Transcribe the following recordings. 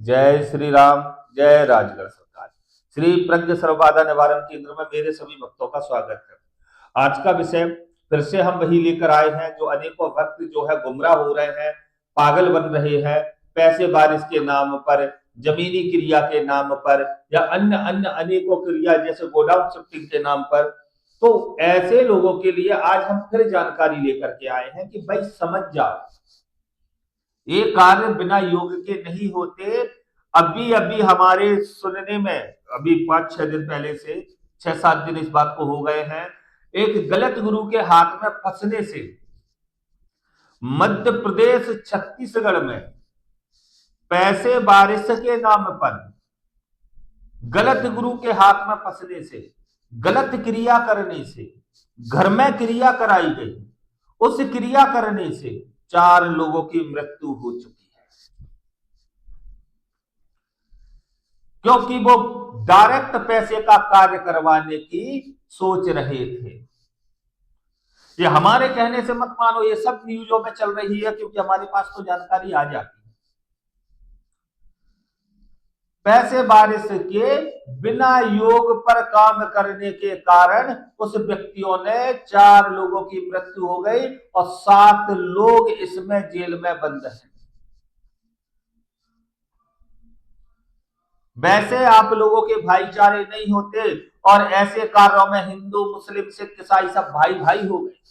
जय श्री राम। जय राजगढ़ सरकार। श्री प्रज्ञ सर्वबाधा निवारण केंद्र में मेरे सभी भक्तों का स्वागत है। आज का विषय फिर से हम वही लेकर आए हैं जो अनेकों भक्त जो है गुमराह हो रहे हैं, पागल बन रहे हैं, पैसे बारिश के नाम पर, जमीनी क्रिया के नाम पर या अन्य अन्य अनेकों क्रिया जैसे गोडाउन शिफ्टिंग के नाम पर। तो ऐसे लोगों के लिए आज हम फिर जानकारी लेकर के आए हैं कि भाई समझ जाओ, ये कार्य बिना योग के नहीं होते। अभी अभी हमारे सुनने में, अभी 5-6 दिन पहले से, 6-7 दिन इस बात को हो गए हैं, एक गलत गुरु के हाथ में फंसने से मध्य प्रदेश छत्तीसगढ़ में पैसे बारिश के नाम पर गलत गुरु के हाथ में फंसने से, गलत क्रिया करने से, घर में क्रिया कराई गई, उस क्रिया करने से 4 लोगों की मृत्यु हो चुकी है, क्योंकि वो डायरेक्ट पैसे का कार्य करवाने की सोच रहे थे। ये हमारे कहने से मत मानो, ये सब न्यूज़ों में चल रही है, क्योंकि हमारे पास तो जानकारी आ जाती है। पैसे बारिश के बिना योग पर काम करने के कारण उस व्यक्तियों ने 4 लोगों की मृत्यु हो गई और 7 लोग इसमें जेल में बंद हैं। वैसे आप लोगों के भाईचारे नहीं होते और ऐसे कार्यों में हिंदू मुस्लिम सिख ईसाई सब भाई भाई हो गए।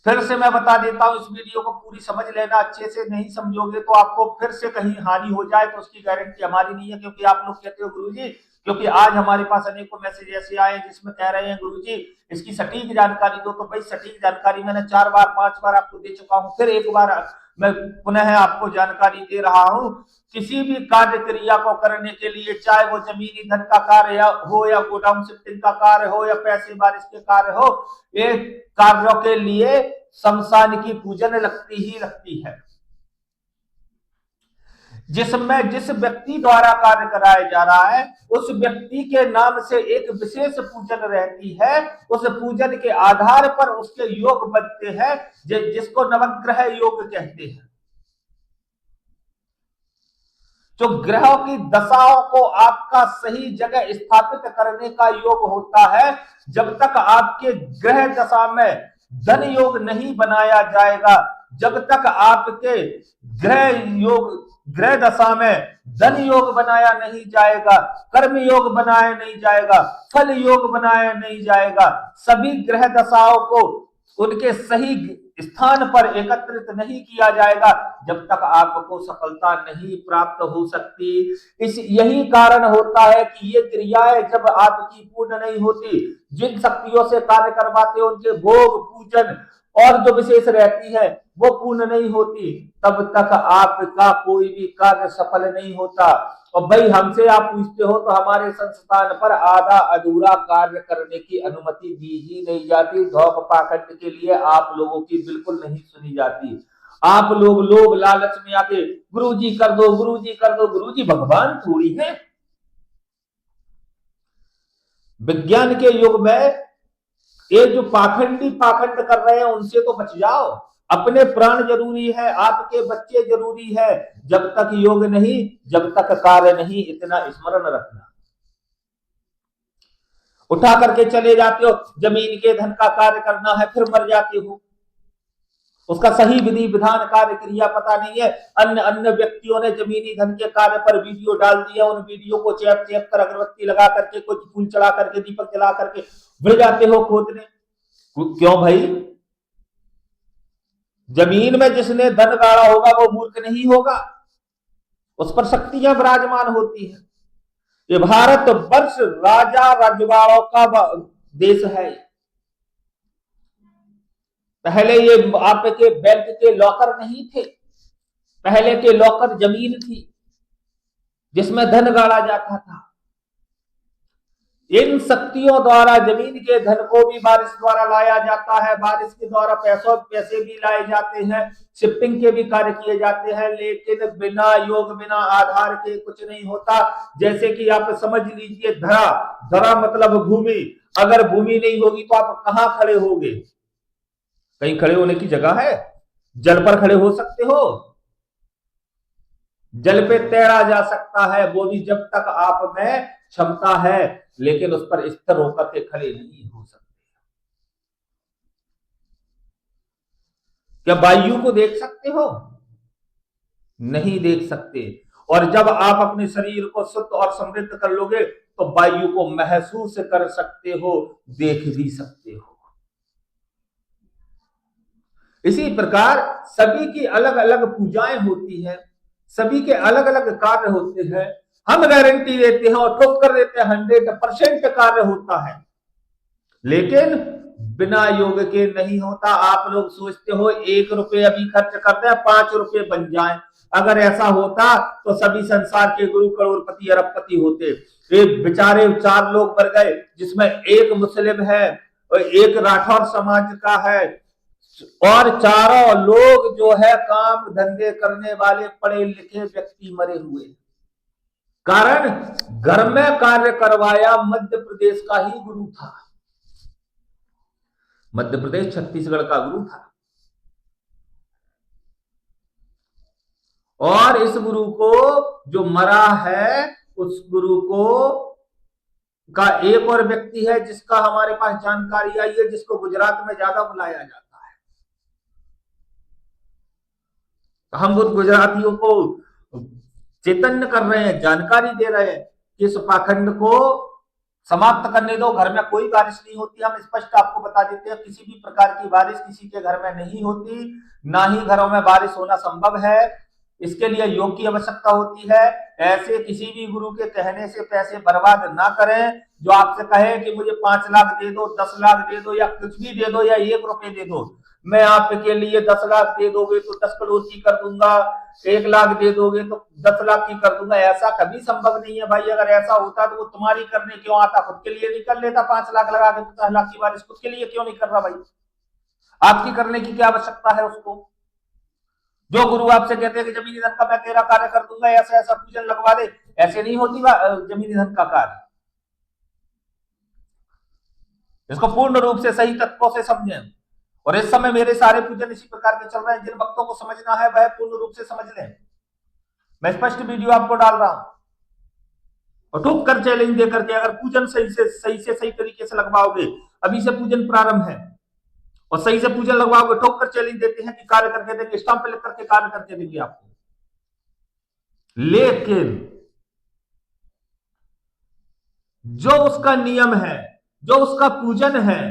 फिर से मैं बता देता हूं, इस वीडियो को पूरी समझ लेना, अच्छे से नहीं समझोगे तो आपको फिर से कहीं हानि हो जाए तो उसकी गारंटी हमारी नहीं है। क्योंकि आप लोग कहते हो गुरुजी, क्योंकि आज हमारे पास अनेकों मैसेज ऐसे आए जिसमें कह रहे हैं गुरुजी इसकी सटीक जानकारी दो। तो भाई सटीक जानकारी मैंने 4 बार 5 बार आपको दे चुका हूं, फिर एक बार मैं पुनः आपको जानकारी दे रहा हूं। किसी भी कार्य क्रिया को करने के लिए, चाहे वो जमीनी धन का कार्य हो या गोडाउन शिफ्टिंग का कार्य हो या पैसे बारिश के कार्य हो, एक कार्यों के लिए शमशान की पूजन लगती ही लगती है, जिसमें जिस व्यक्ति द्वारा कार्य कराया जा रहा है उस व्यक्ति के नाम से एक विशेष पूजन रहती है। उस पूजन के आधार पर उसके योग बनते हैं, जिसको नवग्रह योग कहते हैं। जो ग्रहों की दशाओं को आपका सही जगह स्थापित करने का योग होता है, जब तक आपके ग्रह दशा में धन योग नहीं बनाया जाएगा, जब तक आपके ग्रह दशा में धन योग बनाया नहीं जाएगा, कर्म योग बनाया नहीं जाएगा, फल योग बनाया नहीं जाएगा, सभी ग्रह दशाओं को उनके सही स्थान पर एकत्रित नहीं किया जाएगा, जब तक आपको सफलता नहीं प्राप्त हो सकती। यही कारण होता है कि ये क्रियाएं जब आपकी पूर्ण नहीं होती, जिन शक्तियों से कार्य करवाते हो उनके भोग पूजन और जो विशेष रहती है वो पूर्ण नहीं होती, तब तक आपका कोई भी कार्य सफल नहीं होता। और भाई हमसे आप पूछते हो तो हमारे संस्थान पर आधा अधूरा कार्य करने की अनुमति दी ही नहीं जाती। धौप पाखंड के लिए आप लोगों की बिल्कुल नहीं सुनी जाती। आप लोग लालच में आके गुरुजी कर दो, गुरुजी कर दो। गुरुजी भगवान थोड़ी है। विज्ञान के युग में ये जो पाखंड कर रहे हैं उनसे तो बच जाओ। अपने प्राण जरूरी है, आपके बच्चे जरूरी है, जब तक योग नहीं, जब तक कार्य नहीं, इतना स्मरण रखना। उठा करके चले जाते हो, जमीन के धन का कार्य करना है, फिर मर जाते हो। उसका सही विधि विधान कार्य क्रिया पता नहीं है। अन्य अन्य व्यक्तियों ने जमीनी धन के कार्य पर वीडियो डाल दिया, उन वीडियो को चेप चेप कर अगरबत्ती लगा करके, कुछ फूल चढ़ा करके, दीपक जला करके भिड़ जाते हो खोदने। क्यों भाई? जमीन में जिसने धन गाड़ा होगा वो मूर्ख नहीं होगा, उस पर शक्तियां विराजमान होती है। ये भारत वर्ष राजा रजवाड़ों का देश है। पहले ये आपके बैंक के लॉकर नहीं थे, पहले के लॉकर जमीन थी जिसमें धन गाड़ा जाता था। इन शक्तियों द्वारा जमीन के धन को भी बारिश द्वारा लाया जाता है, बारिश के द्वारा पैसे भी लाए जाते हैं, शिफ्टिंग के भी कार्य किए जाते हैं, लेकिन बिना योग बिना आधार के कुछ नहीं होता। जैसे कि आप समझ लीजिए धरा, धरा मतलब भूमि। अगर भूमि नहीं होगी तो आप कहां खड़े होगे? कहीं खड़े होने की जगह है? जल पर खड़े हो सकते हो? जल पे तैरा जा सकता है, वो भी जब तक आप में क्षमता है, लेकिन उस पर स्थिर होकर के खड़े नहीं हो सकते। क्या वायु को देख सकते हो? नहीं देख सकते। और जब आप अपने शरीर को शुद्ध और समृद्ध कर लोगे तो वायु को महसूस कर सकते हो, देख भी सकते हो। इसी प्रकार सभी की अलग अलग पूजाएं होती हैं, सभी के अलग अलग कार्य होते हैं। हम गारंटी देते हैं और ठोक कर देते हैं 100% कार्य होता है, लेकिन बिना योग के नहीं होता। आप लोग सोचते हो 1 रुपये अभी खर्च करते हैं 5 रुपये बन जाए। अगर ऐसा होता तो सभी संसार के गुरु करोड़पति अरबपति होते। ये बेचारे 4 लोग मर गए, जिसमें एक मुस्लिम है और एक राठौर समाज का है, और चारों लोग जो है काम धंधे करने वाले पढ़े लिखे व्यक्ति मरे हुए। कारण घर में कार्य करवाया मध्य प्रदेश का ही गुरु था। मध्य प्रदेश छत्तीसगढ़ का गुरु था, और इस गुरु को जो मरा है, उस गुरु को का एक और व्यक्ति है जिसका हमारे पास जानकारी आई है, जिसको गुजरात में ज्यादा बुलाया जाता है। हम उन गुजरातियों को चेतन कर रहे हैं, जानकारी दे रहे हैं कि इस पाखंड को समाप्त करने दो। घर में कोई बारिश नहीं होती, हम स्पष्ट आपको बता देते हैं, किसी भी प्रकार की बारिश किसी के घर में नहीं होती, ना ही घरों में बारिश होना संभव है। इसके लिए योग की आवश्यकता होती है। ऐसे किसी भी गुरु के कहने से पैसे बर्बाद ना करें, जो आपसे कहे कि मुझे 5 लाख दे दो, 10 लाख दे दो, या कुछ भी दे दो, या 1 रुपये दे दो, मैं आपके लिए 10 लाख दे दोगे तो 10 करोड़ की कर दूंगा, 1 लाख दे दोगे तो 10 लाख की कर दूंगा। ऐसा कभी संभव नहीं है भाई। अगर ऐसा होता तो वो तुम्हारी करने क्यों आता, खुद के लिए नहीं कर लेता? 5 लाख लगा के 50 लाख की बारिश खुद के लिए क्यों नहीं कर रहा भाई? आपकी करने की क्या आवश्यकता है उसको? जो गुरु आपसे कहते हैं कि जमीनी धन का मैं तेरा कार्य कर दूंगा, ऐसा ऐसा पूजन लगवा दे, ऐसे नहीं होती जमीनी धन का कार्य। इसको पूर्ण रूप से सही तत्वों से समझें। और इस समय मेरे सारे पूजन इसी प्रकार के चल रहे हैं। जिन भक्तों को समझना है वह पूर्ण रूप से समझ लें। मैं स्पष्ट वीडियो आपको डाल रहा हूं, और ठोक कर चैलेंज देकर के अगर पूजन सही तरीके से लगवाओगे, अभी से पूजन प्रारंभ है, और सही से पूजन लगवाओगे, ठोक कर चैलेंज देते हैं कि कार्य करके देंगे, स्टाम्प पे लिख करके कार्य करके देंगे आपको। लेकिन जो उसका नियम है, जो उसका पूजन है,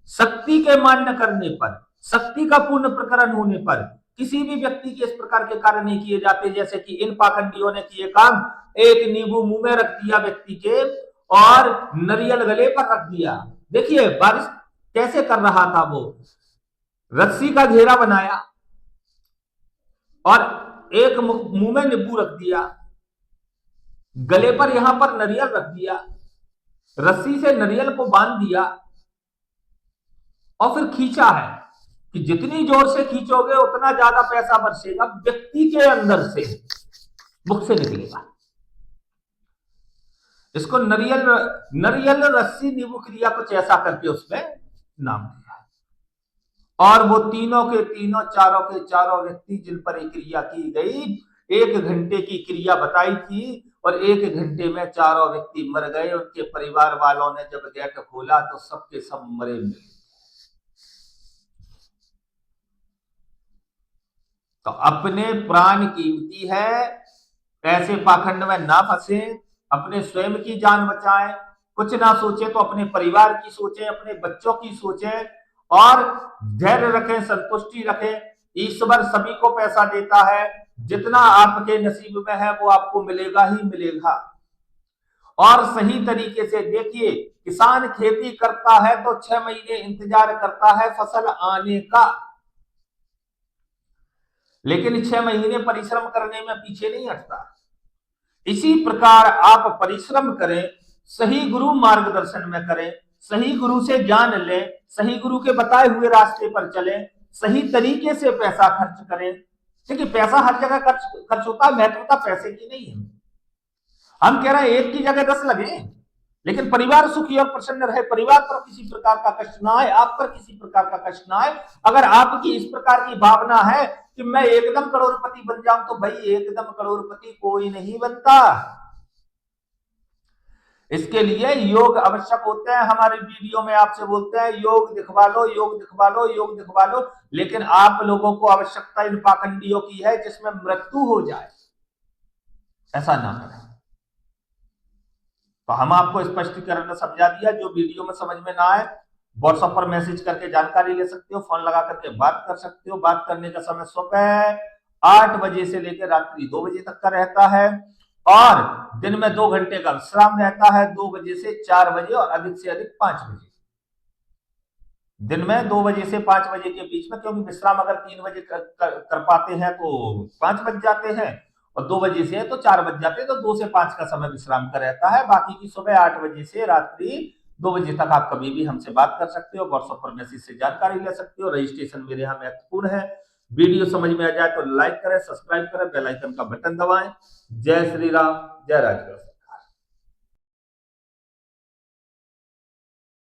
शक्ति के मान्य करने पर, शक्ति का पूर्ण प्रकरण होने पर किसी भी व्यक्ति के इस प्रकार के कार्य नहीं किए जाते। जैसे कि इन पाखंडियों ने किए काम, एक नींबू मुंह में रख दिया व्यक्ति के और नरियल गले पर रख दिया। देखिए बारिश कैसे कर रहा था वो, रस्सी का घेरा बनाया और एक मुंह में नींबू रख दिया, गले पर यहां पर नरियल रख दिया, रस्सी से नरियल को बांध दिया, और फिर खींचा है कि जितनी जोर से खींचोगे उतना ज्यादा पैसा बरसेगा, व्यक्ति के अंदर से, मुख से निकलेगा। इसको नरियल रस्सी नींबू क्रिया कुछ ऐसा करके उसमें नाम दिया। और वो तीनों के तीनों, चारों के चारों व्यक्ति जिन पर एक क्रिया की गई, 1 घंटे की क्रिया बताई थी, और 1 घंटे में चारों व्यक्ति मर गए। उनके परिवार वालों ने जब गेट खोला तो सबके सब मरे मिले। तो अपने प्राण कीमती है, ऐसे पाखंड में ना फंसे, अपने स्वयं की जान बचाएं। कुछ ना सोचे तो अपने परिवार की सोचें, अपने बच्चों की सोचें, और धैर्य रखें, संतुष्टि रखें। ईश्वर सभी को पैसा देता है, जितना आपके नसीब में है वो आपको मिलेगा ही मिलेगा। और सही तरीके से देखिए, किसान खेती करता है तो 6 महीने इंतजार करता है फसल आने का, लेकिन 6 महीने परिश्रम करने में पीछे नहीं हटता। इसी प्रकार आप परिश्रम करें, सही गुरु मार्गदर्शन में करें, सही गुरु से ज्ञान लें, सही गुरु के बताए हुए रास्ते पर चलें, सही तरीके से पैसा खर्च करें। देखिए पैसा हर जगह खर्च होता है, महत्वता पैसे की नहीं है। हम कह रहे हैं 1 की जगह 10 लगे, लेकिन परिवार सुखी और प्रसन्न रहे, परिवार पर किसी प्रकार का कष्ट ना आए, आप पर किसी प्रकार का कष्ट ना आए। अगर आपकी इस प्रकार की भावना है कि मैं एकदम करोड़पति बन जाऊं, तो भाई एकदम करोड़पति कोई नहीं बनता। इसके लिए योग आवश्यक होते हैं। हमारे वीडियो में आपसे बोलते हैं योग दिखवा लो, योग दिखवा लो, योग दिखवा लो, लेकिन आप लोगों को आवश्यकता इन पाखंडियों की है जिसमें मृत्यु हो जाए। ऐसा ना करें। तो हम आपको स्पष्टीकरण में समझा दिया। जो वीडियो में समझ में ना आए, व्हाट्सएप पर मैसेज करके जानकारी ले सकते हो, फोन लगा करके बात कर सकते हो। बात करने का समय सुबह 8 बजे से लेकर रात्रि 2 बजे तक का रहता है, और दिन में 2 घंटे का विश्राम रहता है, 2 बजे से 4 बजे और अधिक से अधिक 5 बजे। दिन में 2 बजे से 5 बजे के बीच में, क्योंकि विश्राम अगर 3 बजे कर पाते हैं तो 5 बज जाते हैं, और 2 बजे से तो 4 बज जाते हैं, तो 2 से 5 का समय विश्राम का रहता है। बाकी की सुबह 8 बजे से रात्रि 2 बजे तक आप कभी भी हमसे बात कर सकते हो, व्हाट्सएप पर मैसेज से जानकारी ले सकते हो। रजिस्ट्रेशन मेरे यहाँ महत्वपूर्ण है। वीडियो समझ में आ जाए तो लाइक करें, सब्सक्राइब करें, बेल आइकन का बटन दबाएं। जय श्री राम, जय राजगढ़।